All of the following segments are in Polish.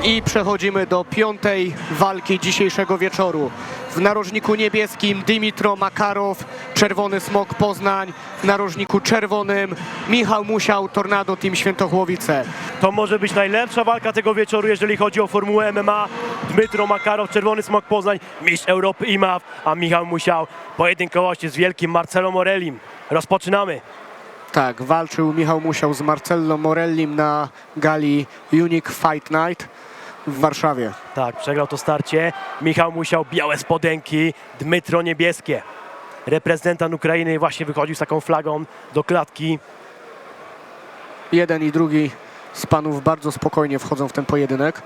I przechodzimy do piątej walki dzisiejszego wieczoru. W narożniku niebieskim Dymitro Makarow, Czerwony Smok Poznań. W narożniku czerwonym Michał Musiał, Tornado Team Świętochłowice. To może być najlepsza walka tego wieczoru, jeżeli chodzi o formułę MMA. Dmytro Makarow, Czerwony Smok Poznań, mistrz Europy IMAF, a Michał Musiał pojedynkował się z wielkim Marcelo Morellim. Rozpoczynamy. Tak, walczył Michał Musiał z Marcello Morellim na gali Unique Fight Night w Warszawie. Tak, przegrał to starcie. Michał Musiał, białe spodenki, Dmytro niebieskie. Reprezentant Ukrainy właśnie wychodził z taką flagą do klatki. Jeden i drugi z panów bardzo spokojnie wchodzą w ten pojedynek.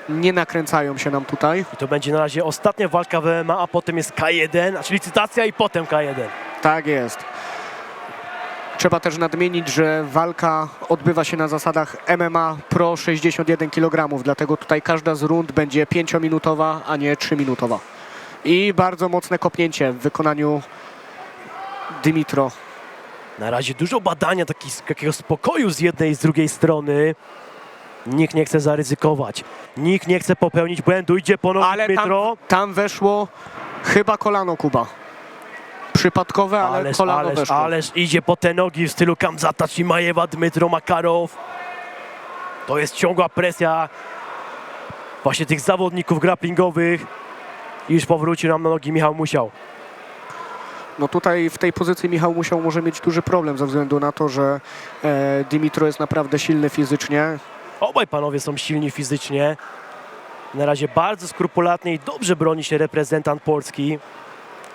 Nie nakręcają się nam tutaj. I to będzie na razie ostatnia walka w MMA, a potem jest K1, znaczy licytacja i potem K1. Tak jest. Trzeba też nadmienić, że walka odbywa się na zasadach MMA Pro 61 kg, dlatego tutaj każda z rund będzie 5-minutowa, a nie 3-minutowa. I bardzo mocne kopnięcie w wykonaniu Dymitro. Na razie dużo badania, takiego spokoju z jednej i z drugiej strony. Nikt nie chce zaryzykować. Nikt nie chce popełnić błędu. Idzie ponownie Ale Dmytro. tam weszło chyba kolano, Kuba. Przypadkowe, ale kolano weszło. Ależ idzie po te nogi w stylu Kamzata Chimaewa, Dmytro Makarow. To jest ciągła presja właśnie tych zawodników grapplingowych. I już powrócił nam na nogi Michał Musiał. No tutaj w tej pozycji Michał Musiał może mieć duży problem ze względu na to, że Dymitro jest naprawdę silny fizycznie. Obaj panowie są silni fizycznie. Na razie bardzo skrupulatnie i dobrze broni się reprezentant Polski.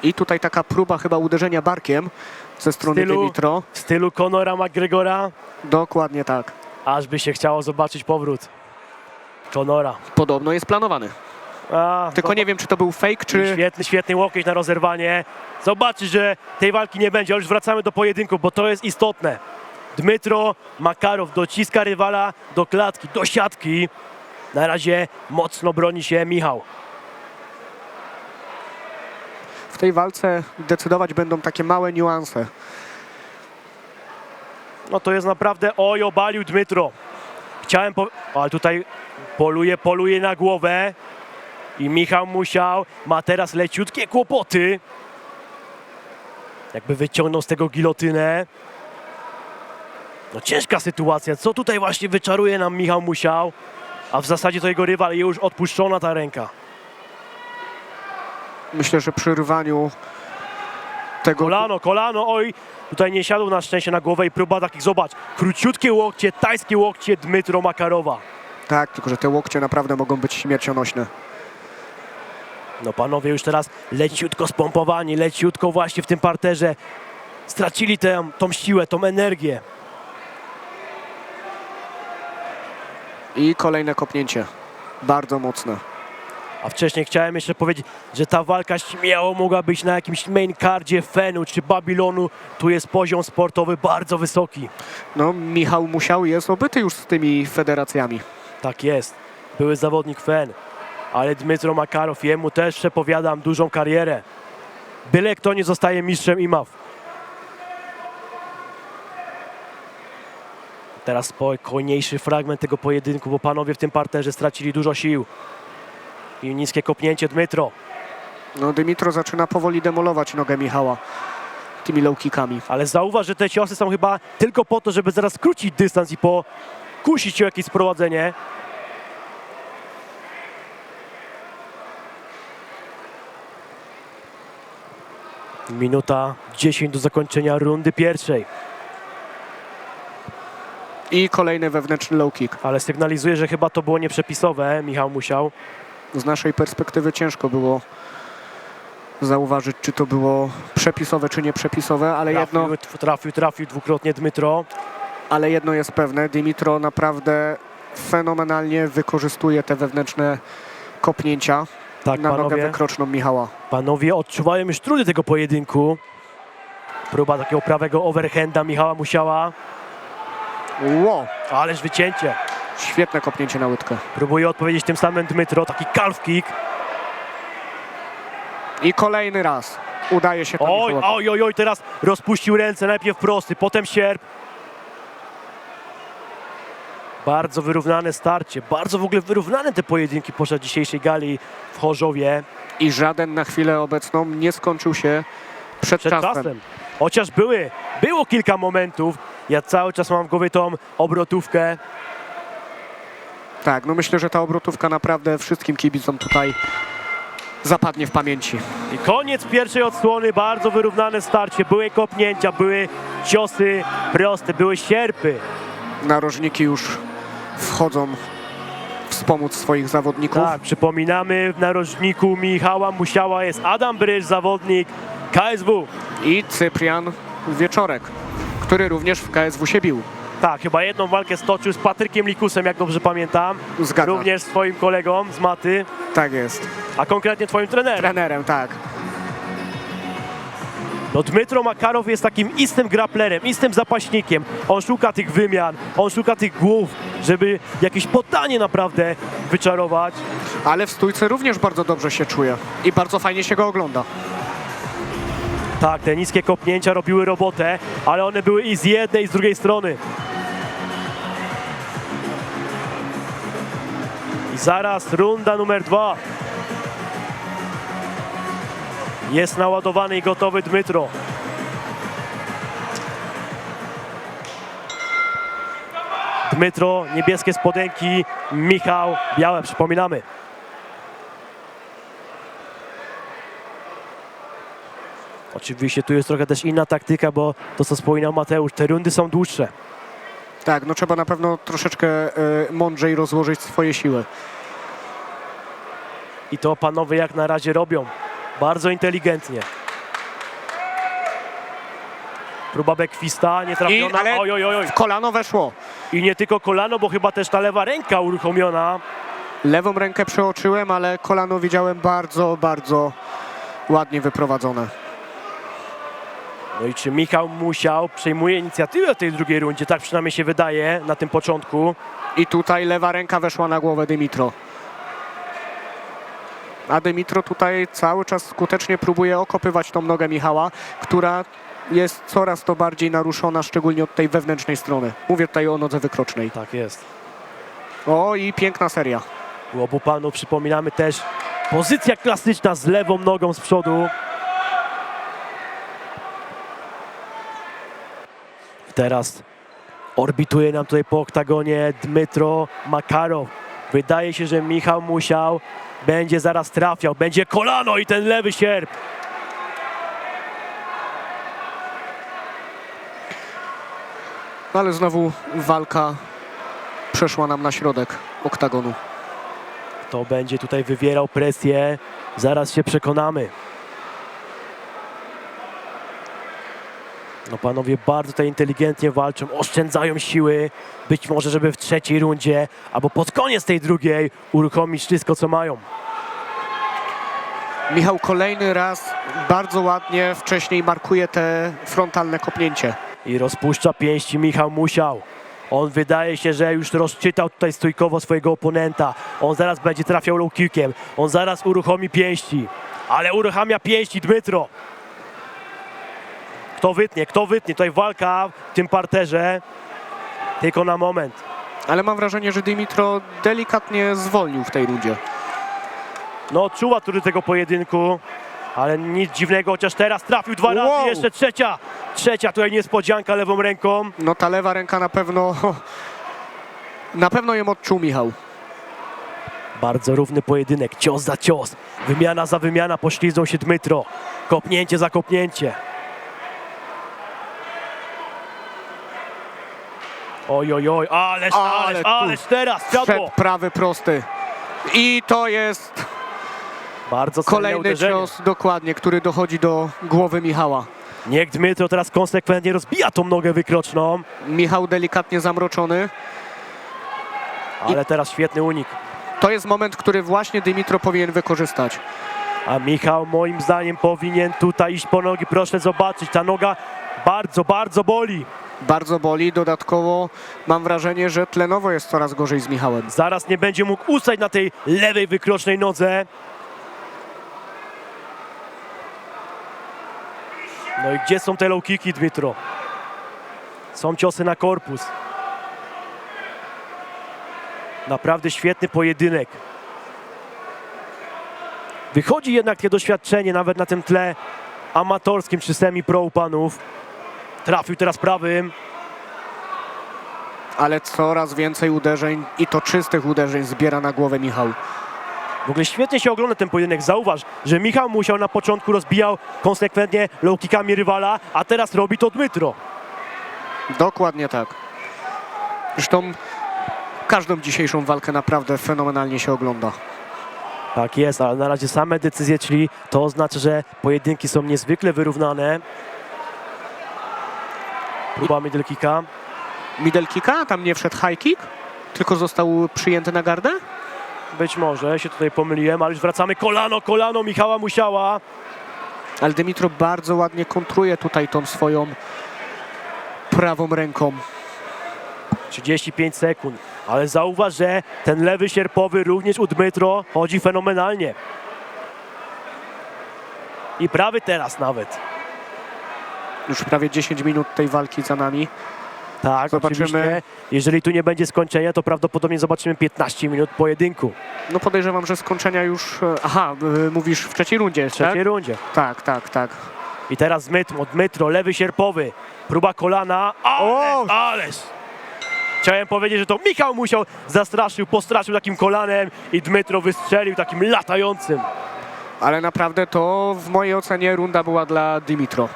I tutaj taka próba chyba uderzenia barkiem ze strony Dymitro. W stylu Conora McGregora. Dokładnie tak. Aż by się chciało zobaczyć powrót Conora. Podobno jest planowany. Tylko nie wiem, czy to był fake, czy... Świetny łokieć na rozerwanie. Zobaczysz, że tej walki nie będzie, ale już wracamy do pojedynku, bo to jest istotne. Dmytro Makarow dociska rywala do klatki, do siatki. Na razie mocno broni się Michał. W tej walce decydować będą takie małe niuanse. No to jest naprawdę... Oj, obalił Dmytro. Ale tutaj poluje na głowę. I Michał Musiał ma teraz leciutkie kłopoty. Jakby wyciągnął z tego gilotynę. No ciężka sytuacja. Co tutaj właśnie wyczaruje nam Michał Musiał? A w zasadzie to jego rywal, już odpuszczona ta ręka. Myślę, że przy rwaniu tego... Kolano, oj. Tutaj nie siadł na szczęście na głowę i próba takich, zobacz, króciutkie łokcie, tajskie łokcie Dmytro Makarowa. Tak, tylko że te łokcie naprawdę mogą być śmiercionośne. No panowie już teraz leciutko spompowani, leciutko właśnie w tym parterze. Stracili tą siłę, tą energię. I kolejne kopnięcie. Bardzo mocne. A wcześniej chciałem jeszcze powiedzieć, że ta walka śmiało mogła być na jakimś main cardzie Fenu czy Babilonu. Tu jest poziom sportowy bardzo wysoki. No, Michał Musiał jest obyty już z tymi federacjami. Tak jest. Były zawodnik Fen. Ale Dmytro Makarow, jemu też przepowiadam dużą karierę. Byle kto nie zostaje mistrzem IMAF. Teraz spokojniejszy fragment tego pojedynku, bo panowie w tym parterze stracili dużo sił. I niskie kopnięcie Dmytro. No, Dymitro zaczyna powoli demolować nogę Michała tymi low kickami. Ale zauważ, że te ciosy są chyba tylko po to, żeby zaraz skrócić dystans i pokusić się o jakieś sprowadzenie. Minuta 10 do zakończenia rundy pierwszej. I kolejny wewnętrzny low kick. Ale sygnalizuje, że chyba to było nieprzepisowe. Michał Musiał. Z naszej perspektywy ciężko było zauważyć, czy to było przepisowe, czy nieprzepisowe, ale Trafił dwukrotnie Dmytro. Ale jedno jest pewne, Dymitro naprawdę fenomenalnie wykorzystuje te wewnętrzne kopnięcia Tak, na nogę panowie. wykroczną Michała. Panowie odczuwają już trudy tego pojedynku. Próba takiego prawego overhanda Michała Musiała. Wow, Ależ wycięcie. świetne kopnięcie na łydkę. Próbuje odpowiedzieć tym samym Dmytro. Taki calf kick. I kolejny raz udaje się to Michałowi. Oj, teraz rozpuścił ręce. Najpierw prosty, potem sierp. Bardzo wyrównane starcie, bardzo w ogóle wyrównane te pojedynki podczas dzisiejszej gali w Chorzowie. I żaden na chwilę obecną nie skończył się przed Przed czasem. czasem. Chociaż było kilka momentów. Ja cały czas mam w głowie tą obrotówkę. Tak, no myślę, że ta obrotówka naprawdę wszystkim kibicom tutaj zapadnie w pamięci. I koniec pierwszej odsłony, bardzo wyrównane starcie. Były kopnięcia, były ciosy proste, były sierpy. Narożniki już wchodzą wspomóc swoich zawodników. Tak, przypominamy, w narożniku Michała Musiała jest Adam Bryż, zawodnik KSW. I Cyprian Wieczorek, który również w KSW się bił. Tak, chyba jedną walkę stoczył z Patrykiem Likusem, jak dobrze pamiętam. Zgadza. Również swoim kolegą z maty, Tak jest. a konkretnie twoim trenerem. Trenerem, tak. No Dmytro Makarow jest takim istym grapplerem, istym zapaśnikiem. On szuka tych wymian, on szuka tych głów, żeby jakieś poddanie naprawdę wyczarować. Ale w stójce również bardzo dobrze się czuje i bardzo fajnie się go ogląda. Tak, te niskie kopnięcia robiły robotę, ale one były i z jednej, i z drugiej strony. I zaraz runda numer 2. Jest naładowany i gotowy Dmytro. Dmytro, niebieskie spodenki, Michał, białe, przypominamy. Oczywiście tu jest trochę też inna taktyka, bo to co wspominał Mateusz, te rundy są dłuższe. Tak, no trzeba na pewno troszeczkę mądrzej rozłożyć swoje siły. I to panowie jak na razie robią. Bardzo inteligentnie. Próba bekwista, nie trafiona. ale Oj, oj, oj, oj. w kolano weszło. I nie tylko kolano, bo chyba też ta lewa ręka uruchomiona. Lewą rękę przeoczyłem, ale kolano widziałem bardzo, bardzo ładnie wyprowadzone. No i czy Michał Musiał przejmuje inicjatywę w tej drugiej rundzie? Tak przynajmniej się wydaje na tym początku. I tutaj lewa ręka weszła na głowę Dymitro. A Dymitro tutaj cały czas skutecznie próbuje okopywać tą nogę Michała, która jest coraz to bardziej naruszona, szczególnie od tej wewnętrznej strony. Mówię tutaj o nodze wykrocznej. Tak jest. O, i piękna seria. U obu panów przypominamy też pozycja klasyczna z lewą nogą z przodu. Teraz orbituje nam tutaj po oktagonie Dmytro Makarow. Wydaje się, że Michał Musiał będzie zaraz trafiał. Będzie kolano i ten lewy sierp. Ale znowu walka przeszła nam na środek oktagonu. Kto będzie tutaj wywierał presję? Zaraz się przekonamy. No panowie bardzo tutaj inteligentnie walczą, oszczędzają siły. Być może, żeby w trzeciej rundzie albo pod koniec tej drugiej uruchomić wszystko, co mają. Michał kolejny raz bardzo ładnie wcześniej markuje te frontalne kopnięcie. I rozpuszcza pięści Michał Musiał. On wydaje się, że już rozczytał tutaj stójkowo swojego oponenta. On zaraz będzie trafiał low kickiem. On zaraz uruchomi pięści. Ale uruchamia pięści Dmytro. Kto wytnie? Kto wytnie? Tutaj walka w tym parterze. Tylko na moment. Ale mam wrażenie, że Dymitro delikatnie zwolnił w tej rundzie. No odczuwa tury tego pojedynku. Ale nic dziwnego, chociaż teraz trafił dwa razy. Wow. Jeszcze trzecia. Trzecia tutaj niespodzianka lewą ręką. No ta lewa ręka na pewno ją odczuł Michał. Bardzo równy pojedynek, cios za cios, wymiana za wymiana, poślizgnął się Dmytro, kopnięcie za kopnięcie. Oj, oj, oj, ależ teraz, siadło. Wszedł prawy prosty. I to jest Bardzo celne kolejny uderzenie. cios, dokładnie, który dochodzi do głowy Michała. Niech Dmytro teraz konsekwentnie rozbija tą nogę wykroczną, Michał delikatnie zamroczony. ale teraz świetny unik. To jest moment, który właśnie Dymitro powinien wykorzystać. A Michał moim zdaniem powinien tutaj iść po nogi, proszę zobaczyć, ta noga bardzo, bardzo boli. Bardzo boli, dodatkowo mam wrażenie, że tlenowo jest coraz gorzej z Michałem. Zaraz nie będzie mógł ustać na tej lewej wykrocznej nodze. No i gdzie są te low kicki, Dmytro? Są ciosy na korpus. Naprawdę świetny pojedynek. Wychodzi jednak takie doświadczenie nawet na tym tle amatorskim czy semi-pro u panów. Trafił teraz prawym. Ale coraz więcej uderzeń i to czystych uderzeń zbiera na głowę Michał. W ogóle świetnie się ogląda ten pojedynek. Zauważ, że Michał Musiał na początku rozbijał konsekwentnie low kickami rywala, a teraz robi to Dmytro. Dokładnie tak. Zresztą każdą dzisiejszą walkę naprawdę fenomenalnie się ogląda. Tak jest, ale na razie same decyzje, czyli to oznacza, że pojedynki są niezwykle wyrównane. Próba middle kicka. Middle kicka? Tam nie wszedł high kick? Tylko został przyjęty na gardę? Być może się tutaj pomyliłem, ale już wracamy. Kolano Michała Musiała. Ale Dmytro bardzo ładnie kontruje tutaj tą swoją prawą ręką. 35 sekund, ale zauważ, że ten lewy sierpowy również u Dmytro chodzi fenomenalnie. I prawy teraz nawet. Już prawie 10 minut tej walki za nami. Tak, Zobaczymy. oczywiście. Jeżeli tu nie będzie skończenia, to prawdopodobnie zobaczymy 15 minut pojedynku. No podejrzewam, że skończenia już... Aha, mówisz w trzeciej rundzie, W trzeciej tak? rundzie. Tak. I teraz Dmytro, lewy sierpowy. Próba kolana. Ależ! Chciałem powiedzieć, że to Michał Musiał postraszył takim kolanem i Dmytro wystrzelił takim latającym. Ale naprawdę to w mojej ocenie runda była dla Dmytro.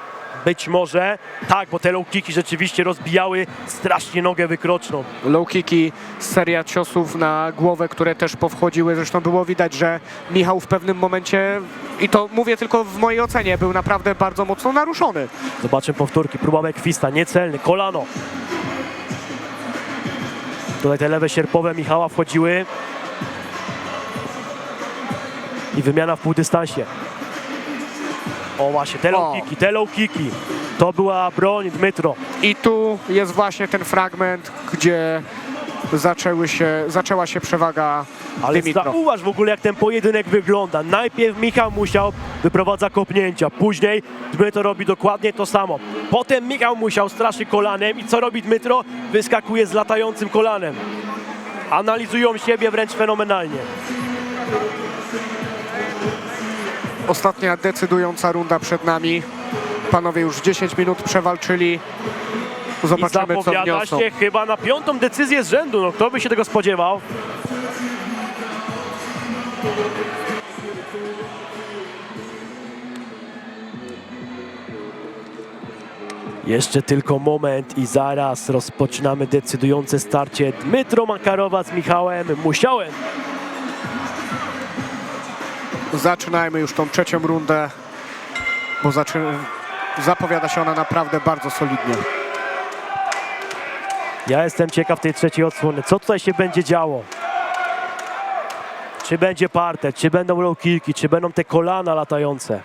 Być może, tak, bo te low kicki rzeczywiście rozbijały strasznie nogę wykroczną. Low kicki, seria ciosów na głowę, które też powchodziły. Zresztą było widać, że Michał w pewnym momencie, i to mówię tylko w mojej ocenie, był naprawdę bardzo mocno naruszony. Zobaczmy powtórki. Próba Bekwista, niecelny, kolano. Tutaj te lewe sierpowe Michała wchodziły. I wymiana w półdystansie. O właśnie, te low kicki. To była broń Dmytro. I tu jest właśnie ten fragment, gdzie zaczęła się przewaga Ale Dmytro. zauważ w ogóle, jak ten pojedynek wygląda. Najpierw Michał Musiał wyprowadza kopnięcia, później Dmytro robi dokładnie to samo. Potem Michał Musiał straszy kolanem i co robi Dmytro? Wyskakuje z latającym kolanem. Analizują siebie wręcz fenomenalnie. Ostatnia decydująca runda przed nami. Panowie już 10 minut przewalczyli. I Zobaczymy, co zapowiada wniosą. się chyba na 5. decyzję z rzędu. No kto by się tego spodziewał? Jeszcze tylko moment i zaraz rozpoczynamy decydujące starcie Dmytro Makarowa z Michałem Musiałem. Zaczynajmy już tą trzecią rundę, bo zapowiada się ona naprawdę bardzo solidnie. Ja jestem ciekaw tej trzeciej odsłony. Co tutaj się będzie działo? Czy będzie parter, czy będą low kicki, czy będą te kolana latające?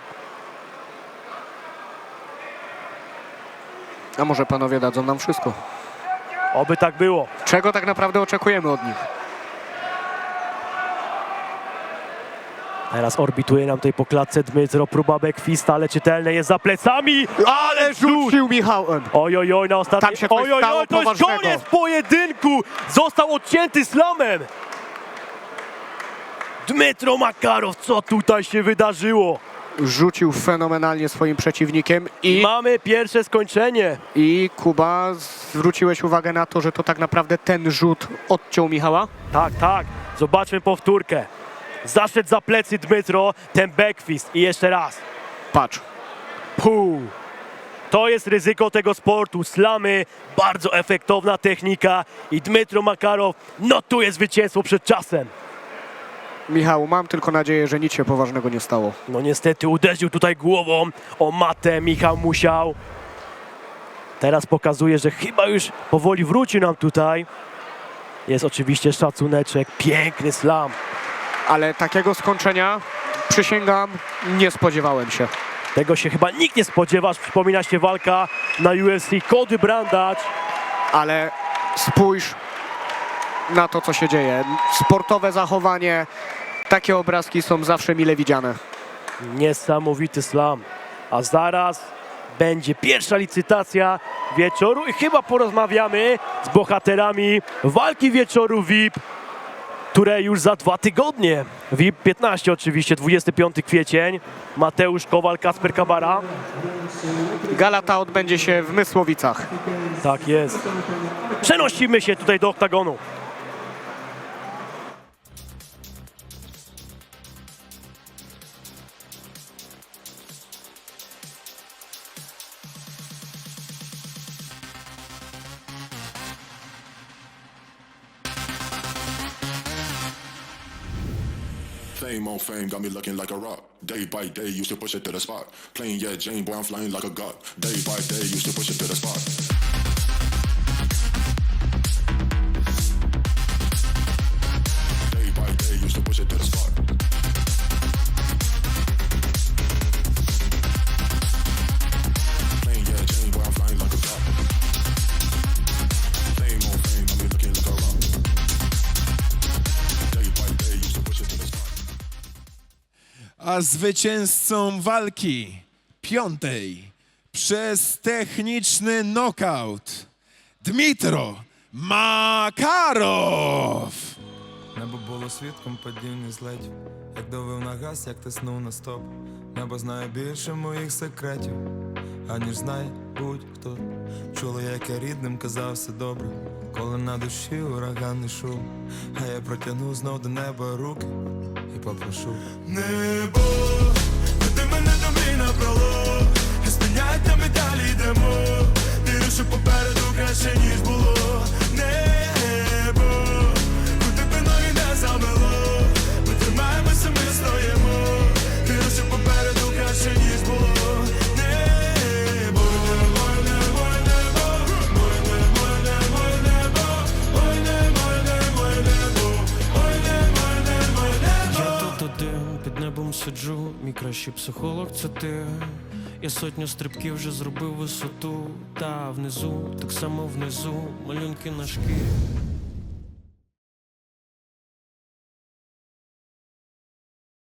A może panowie dadzą nam wszystko? Oby tak było. Czego tak naprawdę oczekujemy od nich? Teraz orbituje nam tutaj po klatce Dmytro, próba Bekwista, ale czytelne jest za plecami. Ale rzut! Rzucił Michałem. Ojojoj, na ostatnim... Tam się coś stało to jest poważnego. koniec pojedynku! Został odcięty slamem! Dmytro Makarow, co tutaj się wydarzyło? Rzucił fenomenalnie swoim przeciwnikiem Mamy pierwsze skończenie. i Kuba, zwróciłeś uwagę na to, że to tak naprawdę ten rzut odciął Michała? Tak. Zobaczmy powtórkę. Zaszedł za plecy Dmytro, ten Bekwist i jeszcze raz. Patrz. Puh. To jest ryzyko tego sportu. Slamy, bardzo efektowna technika i Dmytro Makarow, no tu jest zwycięstwo przed czasem. Michał, mam tylko nadzieję, że nic się poważnego nie stało. No niestety uderzył tutaj głową o matę Michał Musiał. Teraz pokazuje, że chyba już powoli wróci nam tutaj. Jest oczywiście szacuneczek, piękny slam. Ale takiego skończenia, przysięgam, nie spodziewałem się. Tego się chyba nikt nie spodziewa. Przypomina się walka na UFC Cody Brandage. Ale spójrz na to, co się dzieje. Sportowe zachowanie, takie obrazki są zawsze mile widziane. Niesamowity slam. A zaraz będzie pierwsza licytacja wieczoru i chyba porozmawiamy z bohaterami walki wieczoru VIP. które już za 2 tygodnie. VIP 15 oczywiście, 25 kwiecień. Mateusz Kowal, Kacper Kabara. Gala ta odbędzie się w Mysłowicach. Tak jest. Przenosimy się tutaj do oktagonu. Fame on fame got me looking like a rock. Day by day, used to push it to the spot. Playing yeah, Jane, boy, I'm flying like a god. Day by day, used to push it to the spot. Day by day, used to push it to the spot. Playing yeah, Jane, boy, I'm flying like a god. Fame on fame got me looking like a rock. Day by day, used to push it to the spot. A zwycięzcą walki 5. przez techniczny knockout Dmитро Макаров. Небо було свідком падіння злетів. Як давив на газ, як тиснув на стоп. Небо знає більше моїх секретів, аніж знає будь-хто. Чули, як я рідним казав все добре, коли на душі ураганний шум. А я протягну знов до неба руки і попрошу: небо, веди мене до мрій напролом. Не спиняйте, ми далі йдемо. Вірю, що попереду краще, ніж було. Небо, куди би ноги не замело. Ми тримаємося, ми стоїмо. Вірю, що попереду краще, ніж було. Небо, ой, небо, ой, небо, ой, небо, ой, небо, ой, небо, ой, небо, ой, небо, ой, небо, ой, небо, ой, небо. Я тут один, під небом сиджу, мій кращий психолог це ти. Я 100 стрибків вже зробив висоту, та внизу, так само внизу, малюнки на шкірі.